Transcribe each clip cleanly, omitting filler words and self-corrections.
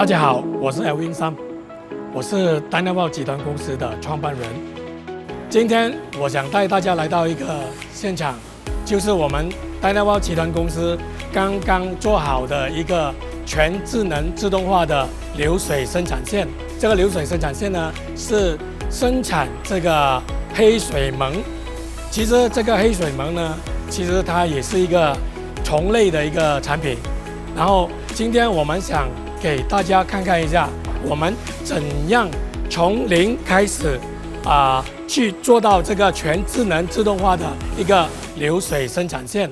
大家好，我是 Elvin Sam， 我是 Dynaweld 集团公司的创办人。今天我想带大家来到一个现场，就是我们 Dynaweld 集团公司刚刚做好的一个全智能自动化的流水生产线。这个流水生产线呢，是生产这个黑水虻。其实这个黑水虻呢，其实它也是一个虫类的一个产品。然后今天我们想给大家看看一下，我们怎样从零开始去做到这个全智能自动化的一个流水生产线。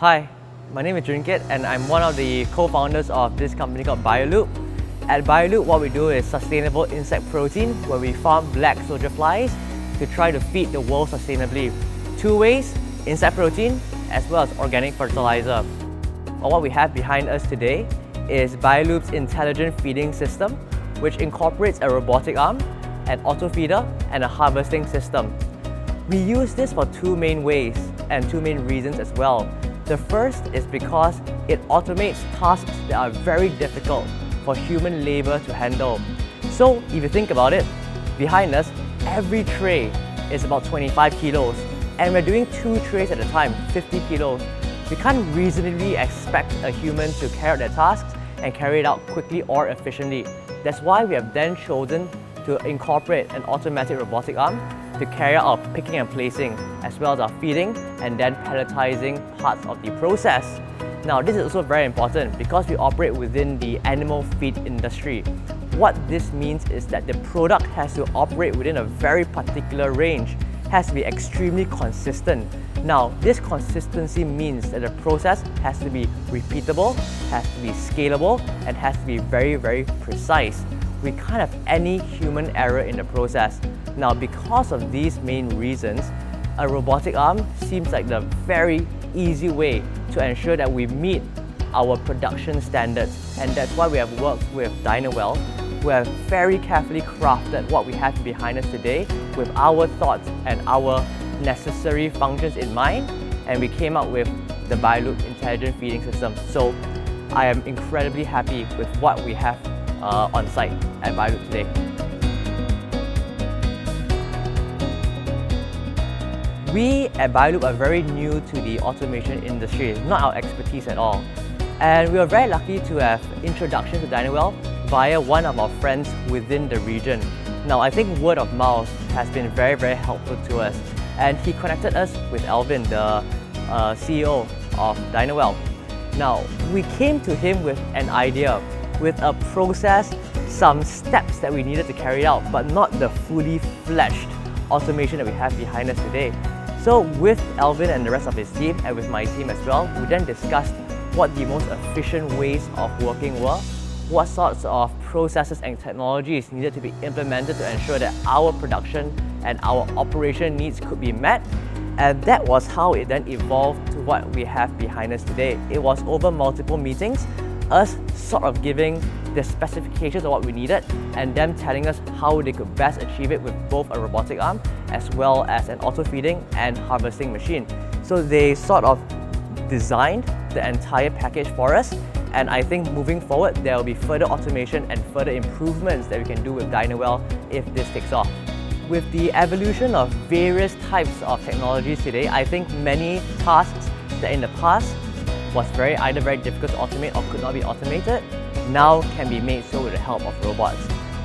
Hi, my name is Junkit and I'm one of the co-founders of this company called Bioloop. At Bioloop, what we do is sustainable insect protein, where we farm black soldier flies to try to feed the world sustainably. Two ways, insect protein as well as organic fertilizer. What we have behind us today is Bioloop's intelligent feeding system, which incorporates a robotic arm, an auto feeder and a harvesting system. We use this for two main ways and two main reasons as well. The first is because it automates tasks that are very difficult for human labor to handle. So if you think about it, behind us, every tray is about 25 kilos and we're doing 2 trays at a time, 50 kilos. We can't reasonably expect a human to carry out their tasks and carry it out quickly or efficiently. That's why we have then chosen to incorporate an automatic robotic arm to carry out our picking and placing, as well as our feeding and then pelletizing parts of the process. Now, this is also very important because we operate within the animal feed industry. What this means is that the product has to operate within a very particular range, has to be extremely consistent. Now, this consistency means that the process has to be repeatable, has to be scalable, and has to be very, very precise. We can't have any human error in the process. Now, because of these main reasons, a robotic arm seems like the very easy way to ensure that we meet our production standards. And that's why we have worked with Dynaweld, who have very carefully crafted what we have behind us today with our thoughts and our necessary functions in mind. And we came up with the Bioloop intelligent feeding system. So I am incredibly happy with what we have on site at Bioloop today. We at Bioloop are very new to the automation industry. It's not our expertise at all. And we are very lucky to have introduction to Dynaweld via one of our friends within the region. Now, I think word of mouth has been very, very helpful to us. And he connected us with Alvin, the CEO of Dynaweld. Now, we came to him with an idea, with a process, some steps that we needed to carry out, but not the fully fledged automation that we have behind us today. So with Alvin and the rest of his team, and with my team as well, we then discussed what the most efficient ways of working were, what sorts of processes and technologies needed to be implemented to ensure that our production and our operation needs could be met. And that was how it then evolved to what we have behind us today. It was over multiple meetings, us sort of giving the specifications of what we needed and them telling us how they could best achieve it with both a robotic arm as well as an auto feeding and harvesting machine. So they sort of designed the entire package for us, and I think moving forward there will be further automation and further improvements that we can do with Dynaweld if this takes off. With the evolution of various types of technologies today, I think many tasks that in the past was either very difficult to automate or could not be automated, now can be made so with the help of robots.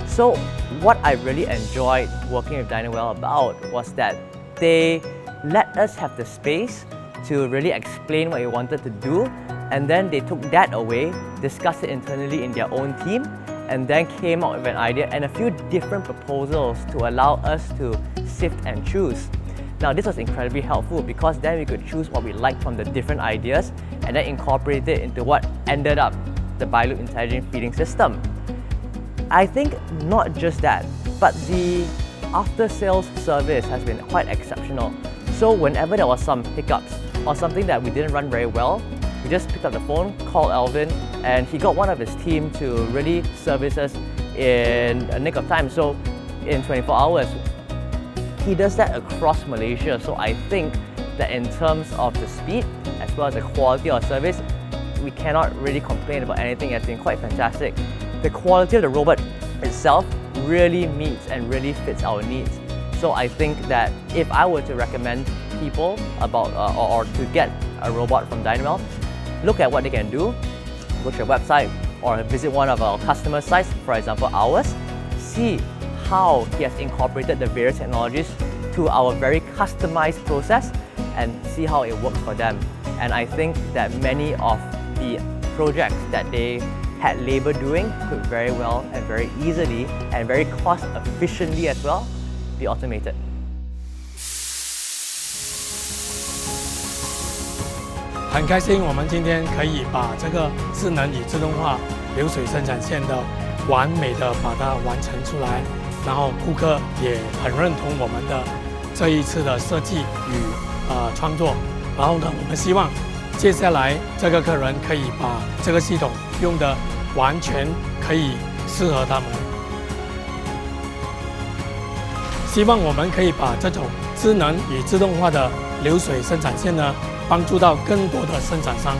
So what I really enjoyed working with Dynaweld about was that they let us have the space to really explain what we wanted to do, and then they took that away, discussed it internally in their own team, and then came up with an idea and a few different proposals to allow us to sift and choose. Now this was incredibly helpful because then we could choose what we liked from the different ideas and then incorporate it into what ended up the Bioloop intelligent feeding system. I think not just that, but the after-sales service has been quite exceptional. So whenever there was some hiccups or something that we didn't run very well, we just picked up the phone, called Alvin, and he got one of his team to really service us in a nick of time. So in 24 hours, he does that across Malaysia. So I think that in terms of the speed as well as the quality of service, we cannot really complain about anything. It's been quite fantastic. The quality of the robot itself really meets and really fits our needs. So I think that if I were to recommend people about or to get a robot from Dynaweld, look at what they can do, go to your website or visit one of our customer sites, for example ours, see how he has incorporated the various technologies to our very customized process and see how it works for them. And I think that many of the projects that they had labor doing could very well and very easily and very cost efficiently as well be automated. 很开心，我们今天可以把这个智能与自动化流水生产线的完美的把它完成出来，然后顾客也很认同我们的这一次的设计与创作。然后呢，我们希望接下来这个客人可以把这个系统用的完全可以适合他们。希望我们可以把这种智能与自动化的流水生产线呢，帮助到更多的生产商。